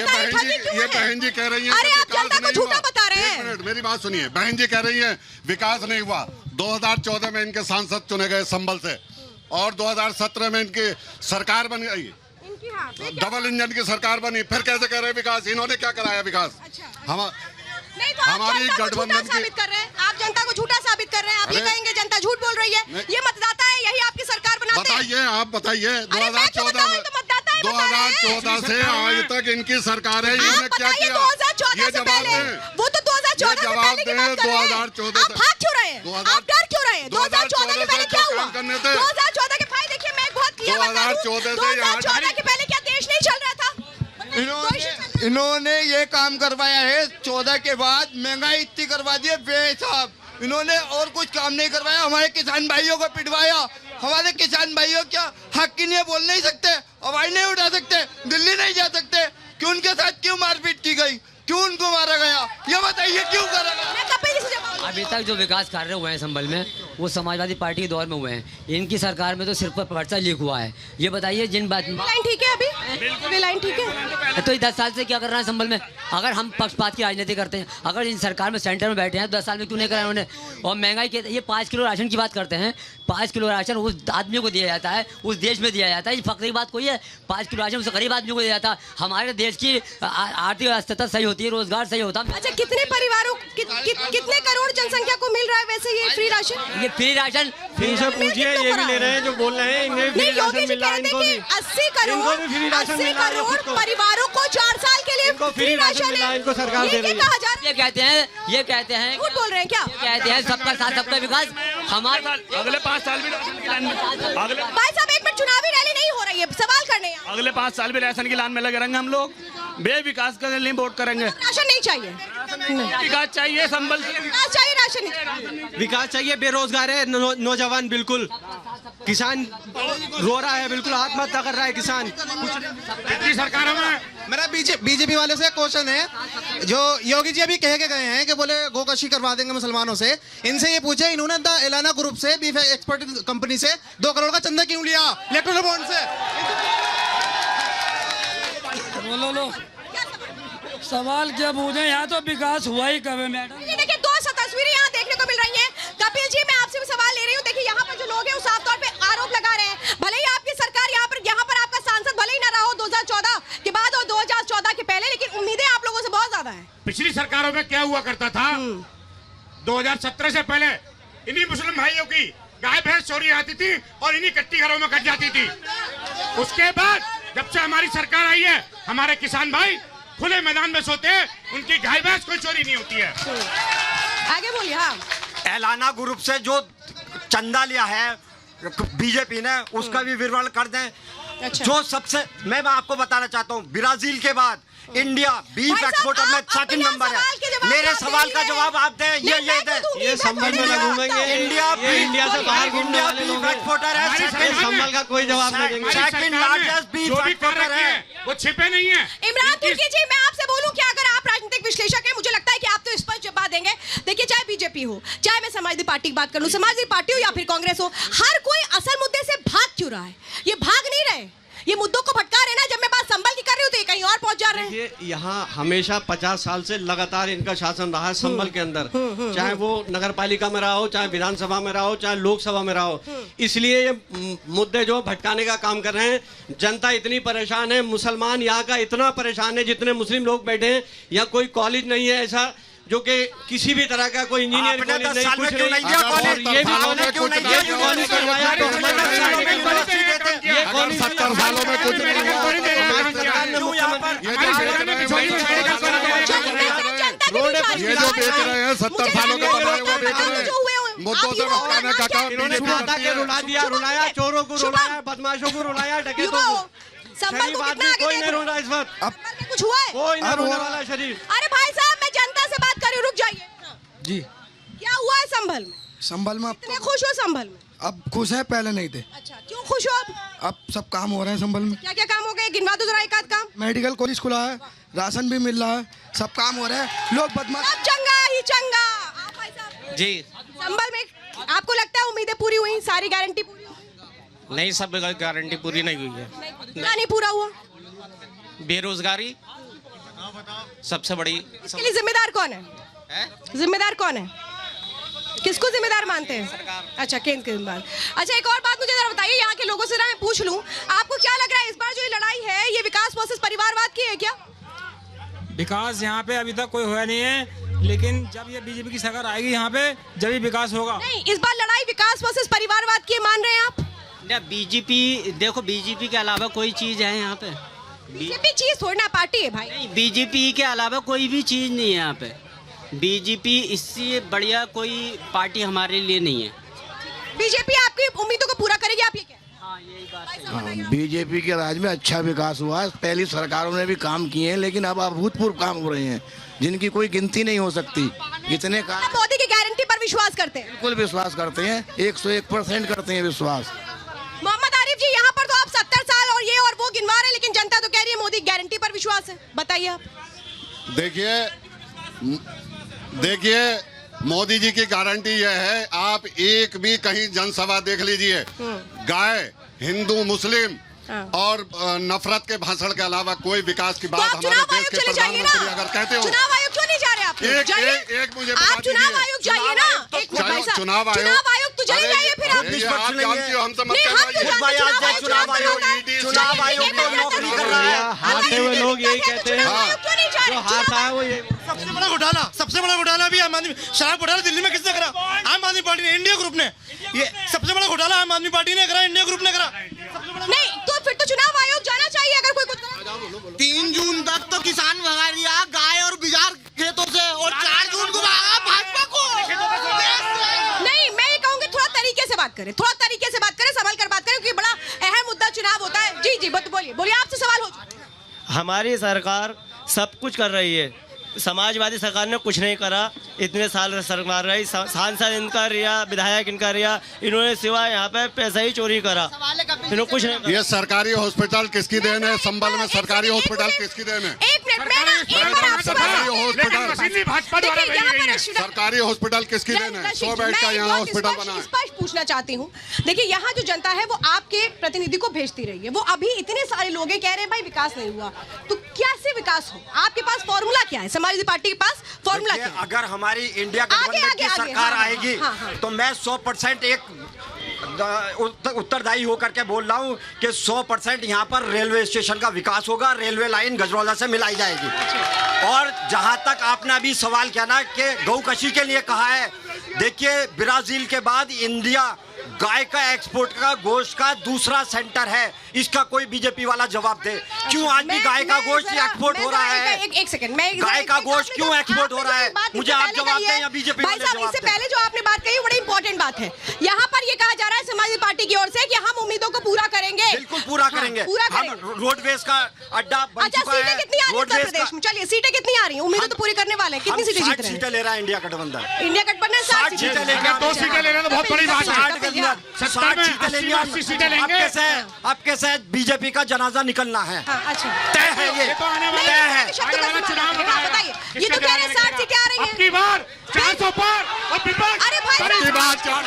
जनता ही ठगी क्यों है? ये बहन जी कह रही हैं अरे आप जनता को झूठा बता रहे हैं। एक मिनट मेरी बात सुनिए, बहन जी कह रही है विकास नहीं हुआ। 2014 में इनके सांसद चुने गए संभल से और 2017 में इनकी सरकार बन गई, डबल इंजन की सरकार बनी, फिर कैसे कह रहे हैं विकास? इन्होंने क्या कराया विकास? नहीं तो हमारी गठबंधन साबित कर रहे हैं, आप जनता को झूठा साबित कर रहे हैं। आप ये कहेंगे जनता झूठ बोल रही है, ये मतदाता है, यही आपकी सरकार बनाते हैं। बताइए, आप बताइए 2014 से आज तक इनकी सरकार है, इन्होंने क्या किया? 2014 से पहले, वो तो 2014 से पहले की बात कर रहे हैं। आप भाग क्यों रहे हैं? आप डर क्यों रहे हैं? 2014 के पहले क्या हुआ? 2014 के भाई देखिए, मैं बहुत क्लियर बता रही हूं, 2014 के पहले क्या देश नहीं चल रहा था? इन्होंने ये काम करवाया है। 14 के बाद महंगाई इतनी करवा दी है बेहिसाब। इन्होंने और कुछ काम नहीं करवाया। हमारे किसान भाइयों को पिटवाया। हमारे किसान भाइयों क्या हक की नहीं बोल नहीं सकते, आवाज नहीं उठा सकते, दिल्ली नहीं जा सकते। क्यों उनके साथ क्यों मारपीट की गई? क्यों उनको मारा गया? ये बताइए क्यों करा गया? अभी तक जो विकास कार्य हुए हैं संभल में वो समाजवादी पार्टी के दौर में हुए हैं। इनकी सरकार में तो सिर्फ पर्चा लीक हुआ है। ये बताइए जिन बात लाइन ठीक है, अभी लाइन ठीक है तो 10 साल से क्या कर रहा है संभल में? अगर हम पक्षपात की राजनीति करते हैं, अगर इन सरकार में सेंटर में बैठे हैं 10 साल में क्यों नहीं करा उन्होंने? और महंगाई के ये 5 किलो राशन की बात करते हैं। 5 किलो राशन उस आदमी को दिया जाता है, उस देश में दिया जाता है। ये फक्र की बात कोई है? 5 किलो राशन उस गरीब आदमी को दिया जाता है। हमारे देश की आर्थिक स्थिति सही होती है, रोजगार सही होता है। अच्छा, कितने परिवारों कितने करोड़ जनसंख्या को मिल रहा है वैसे ये फ्री राशन? ये फ्री राशन इनसे पूछिए, ये भी ले रहे हैं जो बोल रहे हैं, इन्हें फ्री राशन मिल रहा है। इनको भी 80 करोड़ परिवारों को 4 साल के लिए फ्री राशन मिल रहा है, इनको सरकार दे रही है। ये कहते हैं झूठ बोल रहे हैं क्या? कहते हैं सबका साथ सबका विकास। हमारे अगले 5 साल भी राशन की लाइन में, भाई साहब एक मिनट, चुनावी रैली नहीं हो रही है, सवाल करने हैं। अगले 5 साल भी राशन की लाइन में लगे रहेंगे हम लोग। बेविकास के लिए वोट करेंगे। राशन नहीं चाहिए, विकास चाहिए, संभल विकास चाहिए, राशन नहीं चाहिए। विकास चाहिए। बेरोजगार है नौजवान, बिल्कुल किसान रो रहा है, बिल्कुल आत्महत्या कर रहा है किसान। इतनी सरकारों में मेरा बीजेपी वाले से क्वेश्चन है, जो योगी जी अभी कह के गए हैं कि बोले गोकशी करवा देंगे मुसलमानों से, इनसे ये पूछे इन्होंने द एलाना ग्रुप से बीफ एक्सपर्ट कंपनी से 2 करोड़ का चंदा क्यों लिया इलेक्ट्रल बॉन्ड से? लो सवाल क्या पूछे? यहाँ तो विकास हुआ ही कब है मैडम? देखिए 2 तस्वीरें यहाँ देखने को मिल रही हैं। कपिल जी, मैं आपसे भी सवाल ले रही हूँ। देखिए यहाँ पर जो लोग हैं वो साफ तौर पे आरोप लगा रहे हैं, भले ही आपकी सरकार यहाँ पर आपका सांसद भले ही ना रहा हो 2014 के बाद और 2014 के पहले, लेकिन उम्मीदें आप लोगों से बहुत ज्यादा है। पिछली सरकारों में क्या हुआ करता था? 2017 से पहले इन्हीं मुस्लिम भाइयों की गाय भैंस चोरी आती थी और इन्हीं कट्टी घरों में कट जाती थी। उसके बाद जब से हमारी सरकार आई है, हमारे किसान भाई खुले मैदान में सोते हैं, उनकी गाय भैंस कोई चोरी नहीं होती है। आगे बोलिए। हाँ, एलाना ग्रुप से जो चंदा लिया है बीजेपी ने, उसका भी विवरण कर दें। अच्छा। जो सबसे मैं आपको बताना चाहता हूँ, ब्राजील के बाद इंडिया बीफ एक्सपोर्टर में 2nd नंबर है। मेरे सवाल का जवाब आप दें, ये दें। ये संभल में घूमेंगे, इंडिया से बाहर घूमने वाले बीफ एक्सपोर्टर है। संभल का कोई जवाब नहीं देंगे। 2nd लार्जेस्ट बीफ एक्सपोर्टर है, वो छिपे नहीं है। इमरान तुर्की जी, मैं आपसे बोलूं कि अगर आप राजनीतिक विश्लेषक हैं, मुझे लगता है कि आप तो स्पष्ट जवाब देंगे। देखिए, चाहे बीजेपी हो, चाहे मैं समाजवादी पार्टी की बात कर लूं, समाजवादी पार्टी हो या फिर कांग्रेस हो, हर कोई असल मुद्दे से भाग क्यों रहा है? ये भाग नहीं रहे, ये मुद्दों को भटका रहे ना। जब मैं बात संभल की कर रही हूँ तो ये कहीं और पहुंच जा रहे हैं। ये यहाँ हमेशा 50 साल से लगातार इनका शासन रहा है संभल के अंदर, चाहे वो नगर पालिका में रहा हो, चाहे विधानसभा में रहा हो, चाहे लोकसभा में रहा हो। इसलिए ये मुद्दे जो भटकाने का काम कर रहे हैं। जनता इतनी परेशान है, मुसलमान यहाँ का इतना परेशान है, जितने मुस्लिम लोग बैठे हैं। यहाँ कोई कॉलेज नहीं है ऐसा जो कि किसी भी तरह का कोई इंजीनियर कॉलेज नहीं, कुछ नहीं। और ये भी क्यों नहीं दिया? कॉलेज करवाया तो ये कॉलेज 70 सालों में कुछ नहीं हुआ। ये जो बेच रहे हैं 70 सालों के बना हुआ बेच रहे हैं। मुद्दों से भटकाने का काम के रुला दिया, रुलाया, चोरों को रुलाया, बदमाशों को रुलाया, डकैतों को। संभल को कितना कोई नहीं रोना इस वक्त। अब कुछ हुआ है? कोई नहीं रोने वाला शरीर। अरे भाई साहब, मैं जनता से बात कर रही हूँ, रुक जाइए जी। क्या हुआ है संभल में? संभल में इतने खुश हो संभल में? अब खुश है, पहले नहीं थे। अच्छा, क्यों खुश हो अब सब काम हो रहे हैं संभल में। क्या क्या काम हो गए? गिनवा दो जरा एक आध काम। मेडिकल कॉलेज खुला है, राशन भी मिल रहा है, सब काम हो रहा है। लोग बदमाश सब चंगा ही चंगा। आप भाई साहब जी, संभल में आपको लगता है उम्मीदें पूरी हुई, सारी गारंटी पूरी हुई? नहीं, सब गारंटी पूरी नहीं हुई है। क्या नहीं पूरा हुआ? बेरोजगारी, सबसे बड़ी इसके लिए जिम्मेदार कौन है? जिम्मेदार कौन है? किसको जिम्मेदार मानते हैं? अच्छा, केंद्र के जिम्मेदार। अच्छा, एक और बात मुझे जरा बताइए, यहाँ के लोगों से ना मैं पूछ लूं, आपको क्या लग रहा है इस बार जो ये लड़ाई है ये विकास वर्सेस परिवारवाद की है क्या? विकास यहाँ पे अभी तक कोई हुआ नहीं है, लेकिन जब ये बीजेपी की सरकार आएगी यहाँ पे जब ही विकास होगा। नहीं, इस बार लड़ाई विकास वर्सेस परिवारवाद की मान रहे हैं आप? बीजेपी, देखो बीजेपी के अलावा कोई चीज है यहाँ पे? बीजेपी चीज थोड़ी ना, पार्टी है भाई। नहीं, बीजेपी के अलावा कोई भी चीज नहीं है यहाँ पे। बीजेपी इससे बढ़िया कोई पार्टी हमारे लिए नहीं है। बीजेपी आपकी उम्मीदों को पूरा करेगी, आप ये कह? हाँ, यही बात है। बीजेपी के राज में अच्छा विकास हुआ, पहली सरकारों ने भी काम किए हैं, लेकिन अब अभूतपूर्व काम हो रहे हैं जिनकी कोई गिनती नहीं हो सकती। इतने काम मोदी की गारंटी पर विश्वास करते हैं? बिल्कुल विश्वास करते हैं, 101% करते हैं विश्वास। मोहम्मद आरिफ जी, यहाँ पर तो आप 70 साल और ये और वो गिनवा रहे हैं, लेकिन जनता तो कह रही है मोदी गारंटी पर विश्वास है। बताइए आप। देखिए मोदी जी की गारंटी यह है, आप एक भी कहीं जनसभा देख लीजिए, गाय, हिंदू, मुस्लिम और नफरत के भाषण के अलावा कोई विकास की बात हमारे देश के प्रधानमंत्री अगर कहते हो। चुनाव आयोग क्यों नहीं जा रहे आप? एक मुझे बता आप चुनाव आयोग जाइए ना। चुनाव आयोग तो चले जाइए फिर आप। आप जानती हो, हमसे मत चुनाव आयोग तो नौकरी कर रहा है। हारते हुए लोग यही कहते हैं, जो हारता है वो ये। सबसे बड़ा घोटाला भी आम आदमी, शराब घोटाला दिल्ली में किसने करा? आम आदमी पार्टी ने, इंडिया ग्रुप ने। ये सबसे बड़ा घोटाला आम आदमी पार्टी ने करा, इंडिया ग्रुप ने करा। नहीं तो फिर तो चुनाव आयोग जाना चाहिए अगर कोई कुछ। 3 जून तक तो किसान भगा दिया गाय और बिजार खेतों से, और 4 जून को भागा भाजपा को। नहीं, मैं ये कहूँगी थोड़ा तरीके से बात करें, थोड़ा तरीके से बात करें, संभल कर बात करें, क्योंकि बड़ा अहम मुद्दा चुनाव होता है। जी जी बोलिए, आपसे सवाल हो। हमारी सरकार सब कुछ कर रही है, समाजवादी सरकार ने कुछ नहीं करा। इतने साल सरकार रही, सांसद इनका रिया, विधायक इनका रिया, इन्होंने सिवाय यहाँ पे पैसा ही चोरी करा, इन्होंने कुछ नहीं करा। ये सरकारी हॉस्पिटल किसकी देन है? संभल में सरकारी हॉस्पिटल किसकी देन है? एक मिनट में ना, एक बार आपसे सरकारी हॉस्पिटल किसकी देन है? 100 बेड का यहाँ हॉस्पिटल बना है। स्पष्ट पूछना चाहती हूँ, देखिए यहाँ जो जनता है वो आपके प्रतिनिधि को भेजती रही है, वो अभी इतने सारे लोग कह रहे हैं भाई विकास नहीं हुआ, तो कैसे विकास हो? आपके पास फॉर्मूला क्या है? समाजवादी पार्टी के पास फॉर्मूला क्या है? अगर हमारी इंडिया गठबंधन की सरकार आएगी तो मैं 100% एक उत्तरदायी होकर के बोल रहा हूँ कि 100% यहाँ पर रेलवे स्टेशन का विकास होगा, रेलवे लाइन गजरौला से मिलाई जाएगी। और जहाँ तक आपने अभी सवाल किया ना कि गौकशी के लिए कहा है, देखिए ब्राजील के बाद इंडिया गाय का एक्सपोर्ट का गोश्त का दूसरा सेंटर है, इसका कोई बीजेपी वाला जवाब दे। क्यों आज भी गाय का गोश्त एक्सपोर्ट हो रहा है? एक सेकंड, गाय का गोश्त क्यों एक्सपोर्ट हो रहा है? मुझे आप जवाब दें या बीजेपी वाले जवाब दें? इससे पहले जो आपने बात कही बड़ी इंपॉर्टेंट बात है। यहाँ पर ये कहा जा रहा है समाजवादी पार्टी की ओर से कि हम उम्मीदों को पूरा करेंगे। बिल्कुल पूरा करेंगे। हम रोडवेज का अड्डा बन चुका है। सीटें कितनी आ रही है उत्तर प्रदेश में? चलिए, सीटें कितनी आ रही हैं? उम्मीदें तो पूरी करने वाले हैं। कितनी सीटें जीत रहे हैं? 60 सीटें ले रहा है इंडिया गठबंधन। इंडिया गठबंधन 60 सीटें लेंगे। 2 सीटें ले रहे तो बहुत बड़ी बात है। 60 सीटें लेंगे। 80 सीटें लेंगे। आपके साथ बीजेपी का जनाजा निकलना है। अच्छा, तय है, ये तो आने वाला तय है। चुनाव बताइए, ये तो कह रहे हैं 60 सीटें आ रही हैं। अब की बार 400 पार और विपक्ष अरे भाई, अब की बार